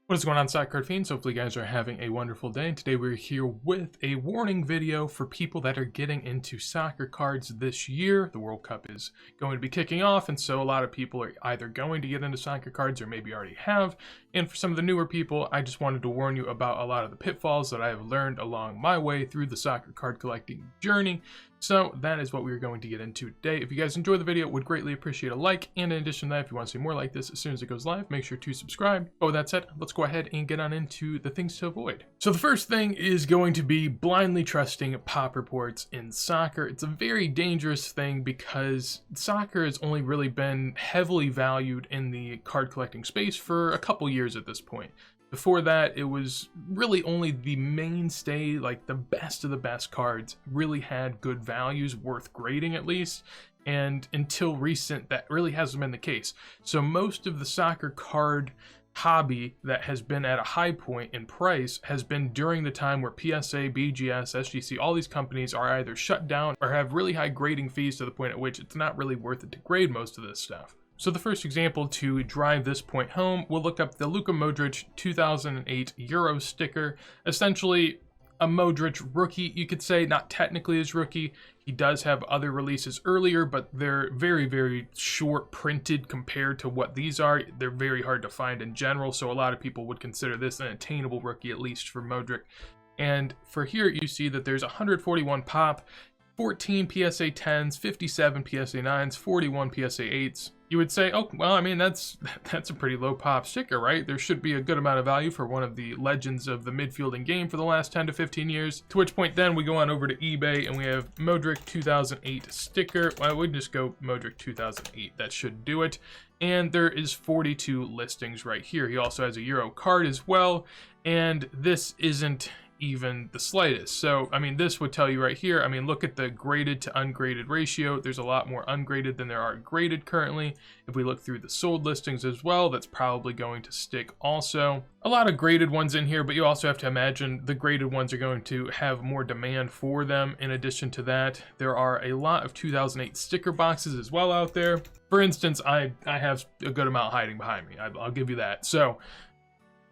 What is going on, Soccer Card Fiends? Hopefully you guys are having a wonderful day. And today we're here with a warning video for people that are getting into soccer cards this year. The World Cup is going to be kicking off, and so a lot of people are either going to get into soccer cards or maybe already have. And for some of the newer people, I just wanted to warn you about a lot of the pitfalls that I have learned along my way through the soccer card collecting journey. So that is what we're going to get into today. If you guys enjoy the video, would greatly appreciate a like. And in addition to that, if you want to see more like this as soon as it goes live, make sure to subscribe. But with that said, let's go ahead and get on into the things to avoid. So the first thing is going to be blindly trusting pop reports in soccer. It's a very dangerous thing because soccer has only really been heavily valued in the card collecting space for a couple years at this point. Before that, it was really only the mainstay, like the best of the best cards really had good values, worth grading at least. And until recent, that really hasn't been the case. So most of the soccer card hobby that has been at a high point in price has been during the time where PSA, BGS, SGC, all these companies are either shut down or have really high grading fees to the point at which it's not really worth it to grade most of this stuff. So the first example to drive this point home, we'll look up the Luka Modric 2008 Euro sticker. Essentially a Modric rookie, you could say, not technically his rookie. He does have other releases earlier, but they're very, very short printed compared to what these are. They're very hard to find in general, so a lot of people would consider this an attainable rookie, at least for Modric. And for here, you see that there's 141 pop, 14 PSA 10s, 57 PSA 9s, 41 PSA 8s. You would say, oh, well, I mean, that's a pretty low pop sticker, right? There should be a good amount of value for one of the legends of the midfielding game for the last 10 to 15 years. To which point then we go on over to eBay and we have Modric 2008 sticker. Well, we just go Modric 2008. That should do it. And there is 42 listings right here. He also has a Euro card as well. And this isn't even the slightest. So, I mean, this would tell you right here, I mean, look at the graded to ungraded ratio. There's a lot more ungraded than there are graded currently. If we look through the sold listings as well, that's probably going to stick also. A lot of graded ones in here, but you also have to imagine the graded ones are going to have more demand for them. In addition to that, there are a lot of 2008 sticker boxes as well out there. For instance, I have a good amount hiding behind me. I'll give you that. So,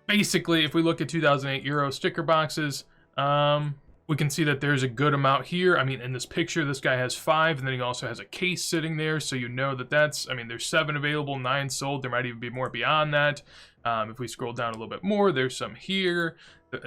basically, if we look at 2008 Euro sticker boxes, we can see that there's a good amount here. I mean, in this picture, this guy has 5, and then he also has a case sitting there, so you know that that's, I mean, there's 7 available, 9 sold. There might even be more beyond that. If we scroll down a little bit more, there's some here.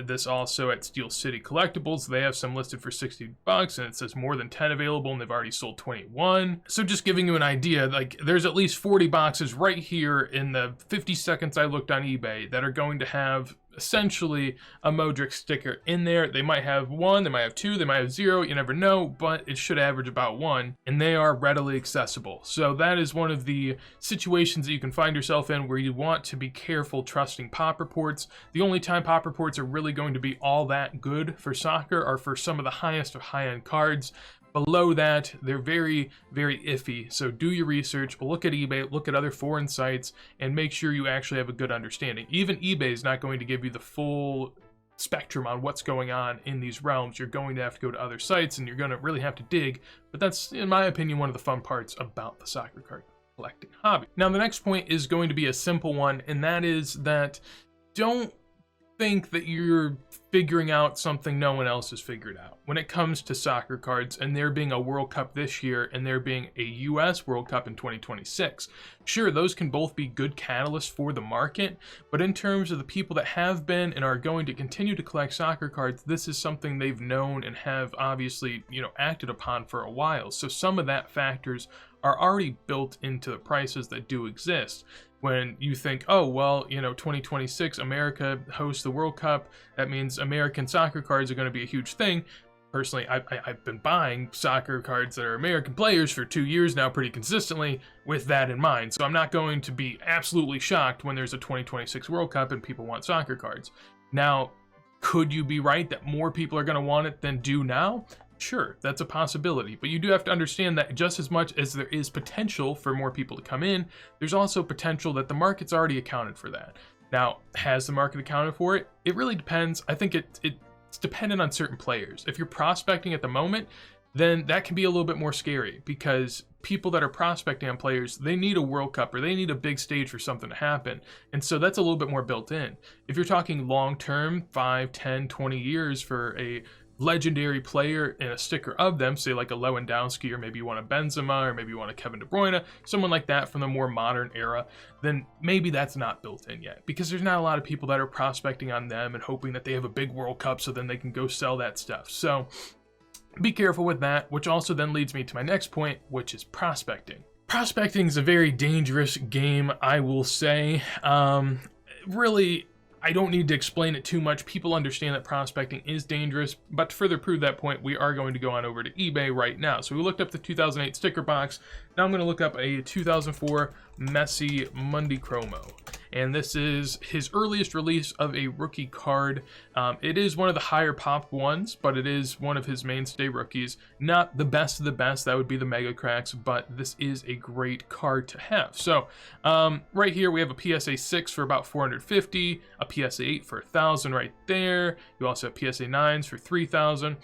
This also at Steel City Collectibles, they have some listed for $60, and it says more than 10 available, and they've already sold 21. So just giving you an idea, like there's at least 40 boxes right here in the 50 seconds I looked on eBay that are going to have essentially a Modric sticker in there. They might have 1, they might have 2, they might have 0, you never know, but it should average about 1, and they are readily accessible. So that is one of the situations that you can find yourself in where you want to be careful trusting pop reports. The only time pop reports are really going to be all that good for soccer are for some of the highest of high-end cards. Below that, they're very, very iffy. So do your research, look at eBay, look at other foreign sites, and make sure you actually have a good understanding. Even eBay is not going to give you the full spectrum on what's going on in these realms. You're going to have to go to other sites, and you're going to really have to dig. But that's, in my opinion, one of the fun parts about the soccer card collecting hobby. Now, the next point is going to be a simple one, and that is that don't think that you're figuring out something no one else has figured out. When it comes to soccer cards and there being a World Cup this year and there being a US World Cup in 2026, sure, those can both be good catalysts for the market, but in terms of the people that have been and are going to continue to collect soccer cards, this is something they've known and have obviously, acted upon for a while. So some of that factors are already built into the prices that do exist. When you think, oh, well, 2026, America hosts the World Cup, that means American soccer cards are going to be a huge thing. Personally, I've been buying soccer cards that are American players for 2 years now pretty consistently with that in mind. So I'm not going to be absolutely shocked when there's a 2026 World Cup and people want soccer cards. Now, could you be right that more people are going to want it than do now? Sure, that's a possibility, but you do have to understand that just as much as there is potential for more people to come in, there's also potential that the market's already accounted for that. Now, has the market accounted for it? It really depends. I think it's dependent on certain players. If you're prospecting at the moment, then that can be a little bit more scary because people that are prospecting on players, they need a World Cup or they need a big stage for something to happen. And so that's a little bit more built in. If you're talking long term, 5, 10, 20 years for a legendary player and a sticker of them, say like a Lewandowski, or maybe you want a Benzema, or maybe you want a Kevin De Bruyne, someone like that from the more modern era, then maybe that's not built in yet, because there's not a lot of people that are prospecting on them and hoping that they have a big World Cup so then they can go sell that stuff. So be careful with that, which also then leads me to my next point, which is prospecting. Prospecting is a very dangerous game, I will say. Really, I don't need to explain it too much. People understand that prospecting is dangerous, but to further prove that point, we are going to go on over to eBay right now. So we looked up the 2008 sticker box. Now I'm going to look up a 2004 Messi Mundi Chromo. And this is his earliest release of a rookie card. It is one of the higher pop ones, but it is one of his mainstay rookies. Not the best of the best, that would be the Mega Cracks, but this is a great card to have. So right here we have a PSA 6 for about 450, a PSA 8 for 1,000 right there. You also have PSA 9s for 3,000.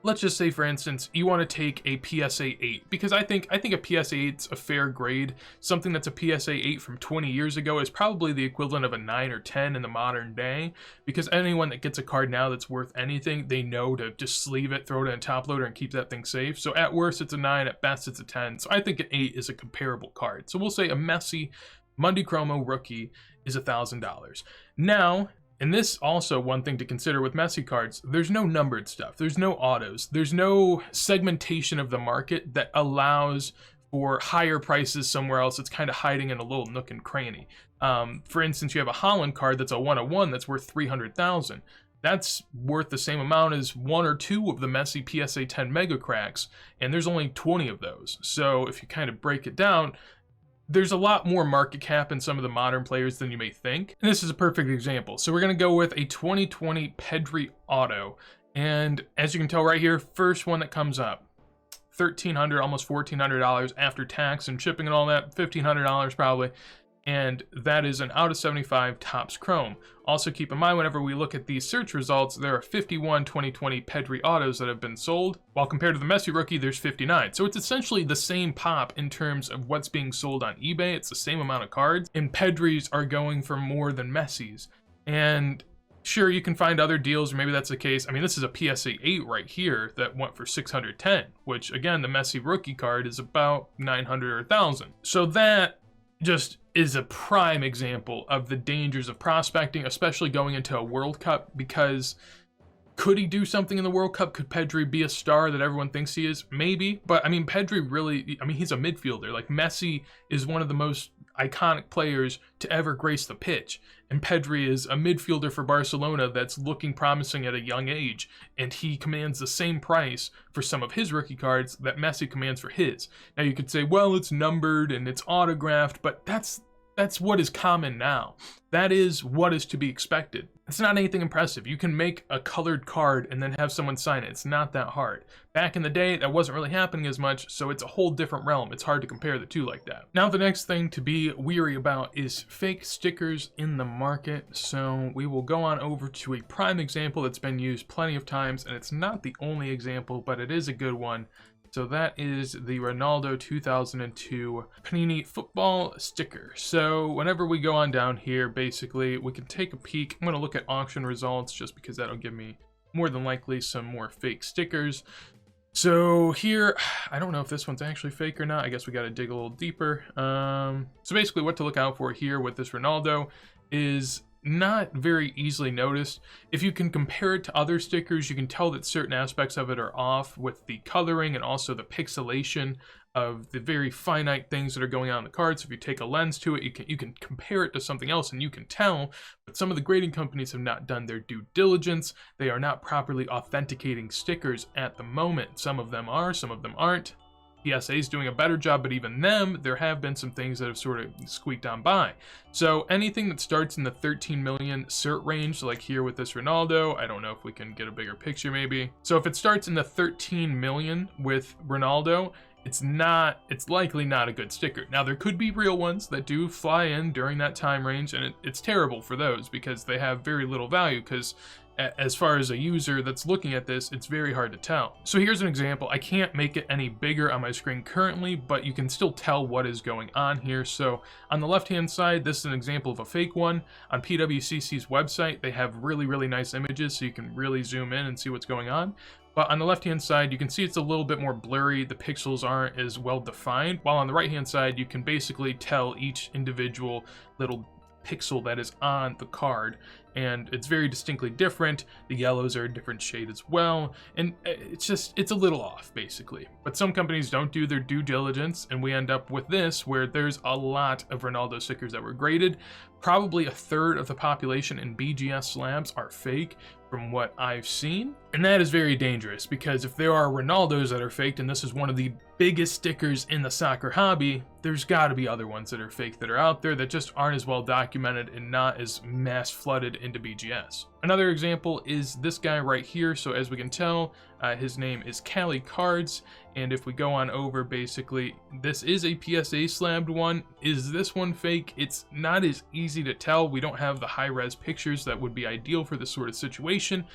Let's just say, for instance, you want to take a PSA 8, because I think a PSA 8's a fair grade. Something that's a PSA 8 from 20 years ago is probably the equivalent of a 9 or 10 in the modern day, because anyone that gets a card now that's worth anything, they know to just sleeve it, throw it in a top loader, and keep that thing safe. So at worst, it's a 9, at best, it's a 10. So I think an 8 is a comparable card. So we'll say a Messi Mundi Chromo rookie is $1,000. Now, and this also one thing to consider with Messi cards, there's no numbered stuff, there's no autos, there's no segmentation of the market that allows for higher prices somewhere else. It's kind of hiding in a little nook and cranny. For instance, you have a Haaland card that's a 101 that's worth 300,000. That's worth the same amount as 1 or 2 of the Messi PSA 10 Mega Cracks, and there's only 20 of those. So if you kind of break it down, there's a lot more market cap in some of the modern players than you may think. And this is a perfect example. So we're going to go with a 2020 Pedri Auto. And as you can tell right here, first one that comes up, $1,300, almost $1,400 after tax and shipping and all that, $1,500 probably. And that is an out of 75 Topps Chrome. Also keep in mind, whenever we look at these search results, there are 51 2020 Pedri autos that have been sold, while compared to the Messi rookie, there's 59. So it's essentially the same pop in terms of what's being sold on eBay. It's the same amount of cards, and Pedris are going for more than Messis. And sure, you can find other deals, or maybe that's the case. I mean, this is a PSA 8 right here that went for 610, which again, the Messi rookie card is about 900 or 1,000. So that just is a prime example of the dangers of prospecting, especially going into a World Cup, because could he do something in the World Cup? Could Pedri be a star that everyone thinks he is? Maybe, but I mean, Pedri really, I mean, he's a midfielder. Like, Messi is one of the most iconic players to ever grace the pitch, and Pedri is a midfielder for Barcelona that's looking promising at a young age, and he commands the same price for some of his rookie cards that Messi commands for his. Now you could say, well, it's numbered and it's autographed, but that's what is common now. That is what is to be expected. It's not anything impressive. You can make a colored card and then have someone sign it. It's not that hard. Back in the day, that wasn't really happening as much, so it's a whole different realm. It's hard to compare the two like that. Now, the next thing to be weary about is fake stickers in the market. So we will go on over to a prime example that's been used plenty of times, and it's not the only example, but it is a good one. So that is the Ronaldo 2002 Panini football sticker. So whenever we go on down here, basically, we can take a peek. I'm going to look at auction results just because that'll give me more than likely some more fake stickers. So here, I don't know if this one's actually fake or not. I guess we got to dig a little deeper. So basically what to look out for here with this Ronaldo is not very easily noticed. If you can compare it to other stickers, you can tell that certain aspects of it are off with the coloring and also the pixelation of the very finite things that are going on in the card. So if you take a lens to it, you can compare it to something else and you can tell, but some of the grading companies have not done their due diligence. They are not properly authenticating stickers at the moment. Some of them are, some of them aren't. PSA is doing a better job, but even them, there have been some things that have sort of squeaked on by. So anything that starts in the 13 million cert range, like here with this Ronaldo, I don't know if we can get a bigger picture maybe. So if it starts in the 13 million with Ronaldo, it's likely not a good sticker. Now, there could be real ones that do fly in during that time range, and it's terrible for those because they have very little value, because as far as a user that's looking at this, it's very hard to tell. So here's an example. I can't make it any bigger on my screen currently, but you can still tell what is going on here. So on the left-hand side, this is an example of a fake one. On PWCC's website, they have really, really nice images, so you can really zoom in and see what's going on. But on the left-hand side, you can see it's a little bit more blurry. The pixels aren't as well defined. While on the right-hand side, you can basically tell each individual little pixel that is on the card, and it's very distinctly different. The yellows are a different shade as well, and it's a little off basically. But some companies don't do their due diligence, and we end up with this, where there's a lot of Ronaldo stickers that were graded. Probably a third of the population in BGS slabs are fake from what I've seen, and that is very dangerous, because if there are Ronaldos that are faked, and this is one of the biggest stickers in the soccer hobby, there's got to be other ones that are fake that are out there that just aren't as well documented and not as mass flooded into BGS. Another example is this guy right here. So as we can tell, his name is Cali Cards, and if we go on over, basically this is a PSA slabbed one. Is this one fake? It's not as easy to tell. We don't have the high-res pictures that would be ideal for this sort of situation.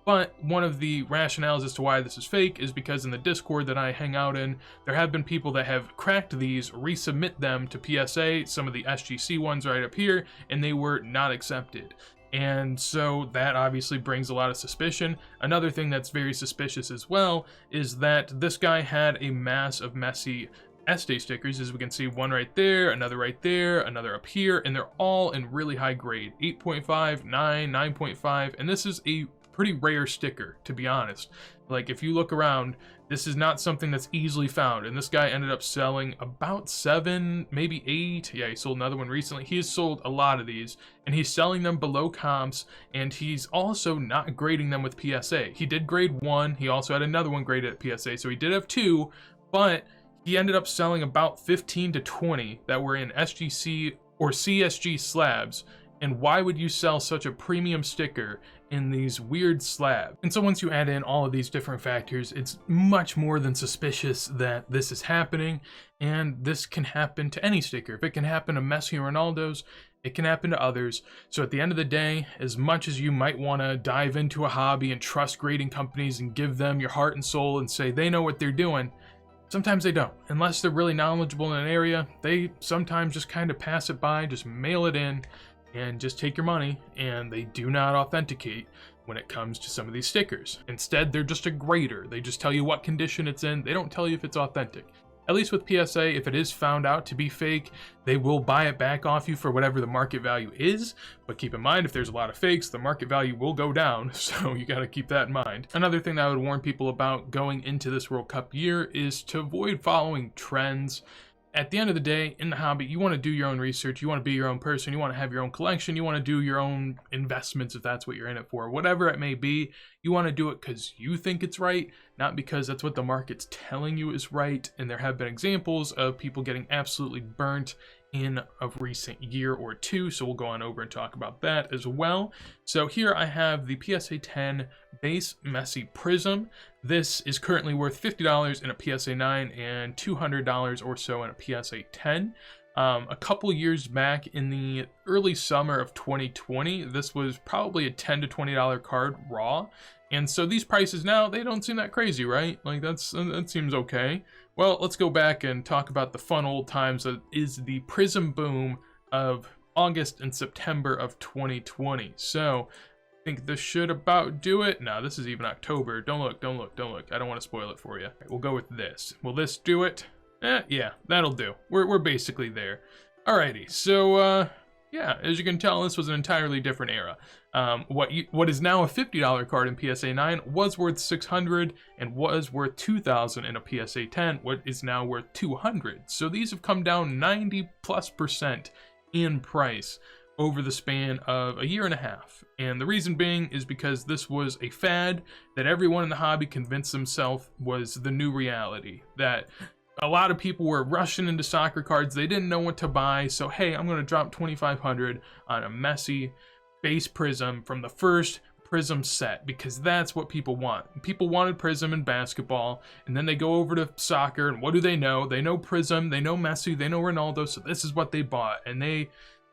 But one of the rationales as to why this is fake is because in the Discord that I hang out in, there have been people that have cracked these, resubmit them to PSA, some of the SGC ones right up here, and they were not accepted. And so that obviously brings a lot of suspicion. Another thing that's very suspicious as well is that this guy had a mass of messy S-Day stickers. As we can see, one right there, another right there, another up here, and they're all in really high grade, 8.5, 9, 9.5, and this is a pretty rare sticker, to be honest. Like, if you look around, this is not something that's easily found, and this guy ended up selling about 7, maybe 8. Yeah, he sold another one recently. He has sold a lot of these, and he's selling them below comps, and he's also not grading them with PSA. He did grade 1. He also had another one graded at PSA, so he did have 2, but he ended up selling about 15 to 20 that were in SGC or CSG slabs. And why would you sell such a premium sticker in these weird slabs? And so once you add in all of these different factors, it's much more than suspicious that this is happening. And this can happen to any sticker. If it can happen to Messi or Ronaldo's, it can happen to others. So at the end of the day, as much as you might want to dive into a hobby and trust grading companies and give them your heart and soul and say they know what they're doing, sometimes they don't. Unless they're really knowledgeable in an area, they sometimes just kind of pass it by, just mail it in, and just take your money, and they do not authenticate when it comes to some of these stickers. Instead, they're just a grader. They just tell you what condition it's in. They don't tell you if it's authentic. At least with PSA, if it is found out to be fake, they will buy it back off you for whatever the market value is. But keep in mind, if there's a lot of fakes, the market value will go down, so you got to keep that in mind. Another thing that I would warn people about going into this World Cup year is to avoid following trends. At the end of the day, in the hobby, you want to do your own research, you want to be your own person, you want to have your own collection, you want to do your own investments if that's what you're in it for. Whatever it may be, you want to do it because you think it's right, not because that's what the market's telling you is right. And there have been examples of people getting absolutely burnt in a recent year or two, so we'll go on over and talk about that as well. So here I have the PSA 10 base Messi Prism. This is currently worth $50 in a PSA 9 and $200 or so in a PSA 10. A couple years back in the early summer of 2020, this was probably a $10 to $20 card raw. And so these prices now, they don't seem that crazy, right? Like that seems okay. Well, let's go back and talk about the fun old times that is the Prism boom of August and September of 2020. So I think this should about do it. No, this is even October. Don't look. I don't want to spoil it for you. Right, we'll go with this. Will this do it? Yeah, that'll do. We're basically there. Alrighty, so yeah, as you can tell, this was an entirely different era. What is now a $50 card in PSA 9 was worth $600 and was worth $2,000 in a PSA 10. What is now worth $200. So these have come down 90+% in price over the span of a year and a half. And the reason being is because this was a fad that everyone in the hobby convinced themselves was the new reality. That a lot of people were rushing into soccer cards. They didn't know what to buy. So, hey, I'm going to drop $2,500 on a Messi base Prism from the first Prism set, because that's what people want. People wanted Prism in basketball, and then they go over to soccer, and what do they know? They know Prism, they know Messi, they know Ronaldo, so this is what they bought, and they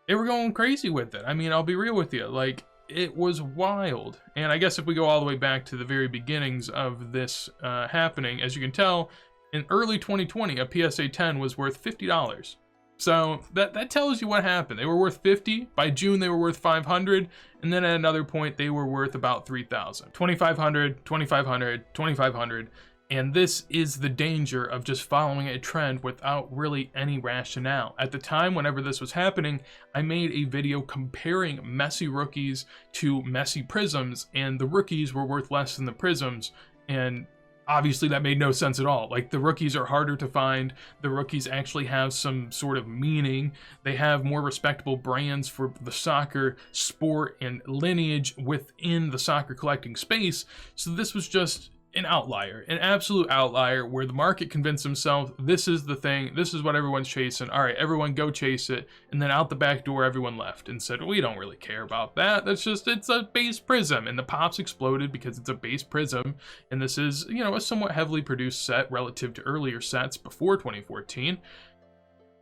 were going crazy with it. I mean, I'll be real with you, like, it was wild. And I guess if we go all the way back to the very beginnings of this happening, as you can tell, in early 2020, a PSA 10 was worth $50. So that tells you what happened. They were worth 50. By June, they were worth 500. And then at another point, they were worth about 3,000. 2,500, 2,500, 2,500. And this is the danger of just following a trend without really any rationale. At the time, whenever this was happening, I made a video comparing Messi rookies to Messi Prisms, and the rookies were worth less than the Prisms. And obviously that made no sense at all. Like, the rookies are harder to find. The rookies actually have some sort of meaning. They have more respectable brands for the soccer sport and lineage within the soccer collecting space. So this was just an outlier, an absolute outlier, where the market convinced themselves this is the thing, this is what everyone's chasing. All right, everyone go chase it. And then out the back door, everyone left and said, we don't really care about that. That's just, it's a base Prism. And the pops exploded because it's a base Prism. And this is, you know, a somewhat heavily produced set relative to earlier sets before 2014.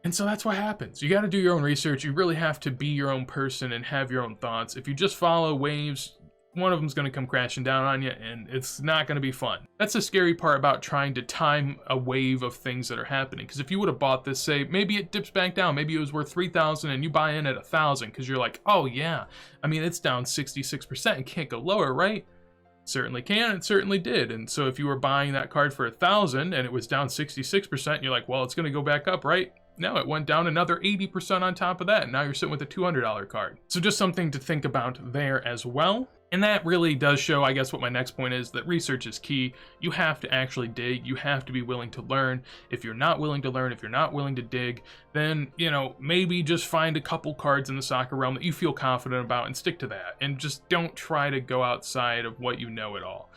And so that's what happens. You got to do your own research. You really have to be your own person and have your own thoughts. If you just follow waves, one of them's going to come crashing down on you, and it's not going to be fun. That's the scary part about trying to time a wave of things that are happening. Because if you would have bought this, say, maybe it dips back down, maybe it was worth 3,000 and you buy in at 1,000 because you're like, oh yeah, I mean, it's down 66%, it can't go lower, right? Certainly can, it certainly did. And so if you were buying that card for 1,000 and it was down 66%, you're like, well, it's going to go back up, right? No, it went down another 80% on top of that, and now you're sitting with a $200 card. So just something to think about there as well. And that really does show, I guess, what my next point is, that research is key. You have to actually dig. You have to be willing to learn. If you're not willing to learn, if you're not willing to dig, then, you know, maybe just find a couple cards in the soccer realm that you feel confident about and stick to that. And just don't try to go outside of what you know at all.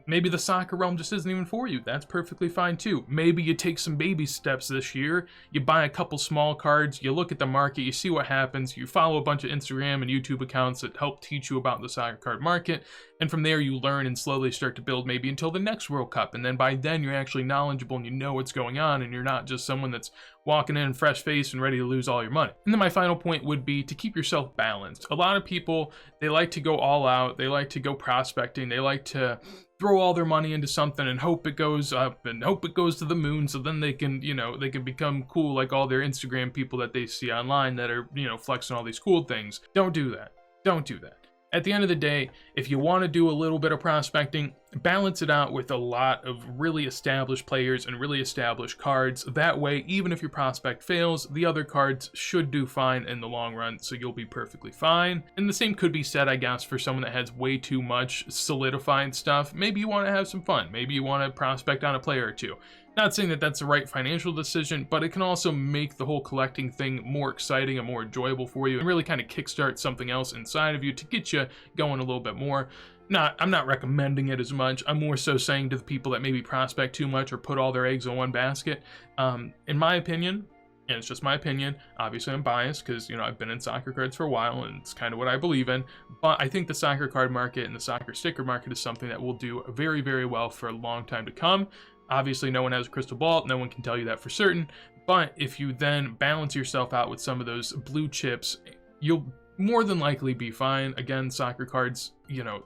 Maybe the soccer realm just isn't even for you. That's perfectly fine too. Maybe you take some baby steps this year, you buy a couple small cards, you look at the market, you see what happens, you follow a bunch of Instagram and YouTube accounts that help teach you about the soccer card market, and from there you learn and slowly start to build maybe until the next World Cup, and then by then you're actually knowledgeable and you know what's going on, and you're not just someone that's walking in fresh face and ready to lose all your money. And then my final point would be to keep yourself balanced. A lot of people, they like to go all out, they like to go prospecting, they like to throw all their money into something and hope it goes up and hope it goes to the moon, so then they can, you know, they can become cool like all their Instagram people that they see online that are, you know, flexing all these cool things. Don't do that. Don't do that. At the end of the day, if you want to do a little bit of prospecting, balance it out with a lot of really established players and really established cards. That way, even if your prospect fails, the other cards should do fine in the long run, so you'll be perfectly fine. And the same could be said, I guess, for someone that has way too much solidified stuff. Maybe you want to have some fun. Maybe you want to prospect on a player or two. Not saying that that's the right financial decision, but it can also make the whole collecting thing more exciting and more enjoyable for you and really kind of kickstart something else inside of you to get you going a little bit more. I'm not recommending it as much. I'm more so saying to the people that maybe prospect too much or put all their eggs in one basket. In my opinion, and it's just my opinion, obviously I'm biased because, you know, I've been in soccer cards for a while and it's kind of what I believe in, but I think the soccer card market and the soccer sticker market is something that will do very, very well for a long time to come. Obviously, no one has a crystal ball. No one can tell you that for certain. But if you then balance yourself out with some of those blue chips, you'll more than likely be fine. Again, soccer cards, you know,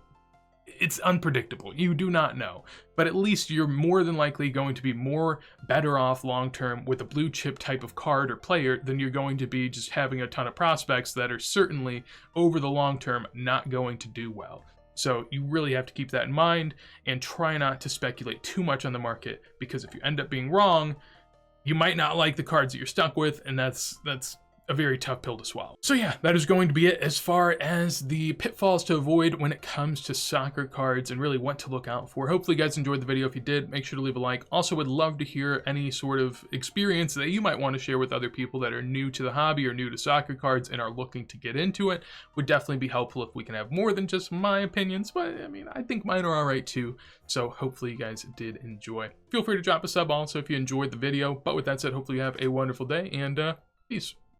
it's unpredictable. You do not know. But at least you're more than likely going to be better off long-term with a blue chip type of card or player than you're going to be just having a ton of prospects that are certainly over the long term not going to do well. So you really have to keep that in mind and try not to speculate too much on the market, because if you end up being wrong, you might not like the cards that you're stuck with, and that's a very tough pill to swallow. So yeah, that is going to be it as far as the pitfalls to avoid when it comes to soccer cards and really what to look out for. Hopefully you guys enjoyed the video. If you did, make sure to leave a like. Also would love to hear any sort of experience that you might want to share with other people that are new to the hobby or new to soccer cards and are looking to get into it. Would definitely be helpful if we can have more than just my opinions, but I mean, I think mine are all right too. So hopefully you guys did enjoy. Feel free to drop a sub also if you enjoyed the video. But with that said, hopefully you have a wonderful day, and peace.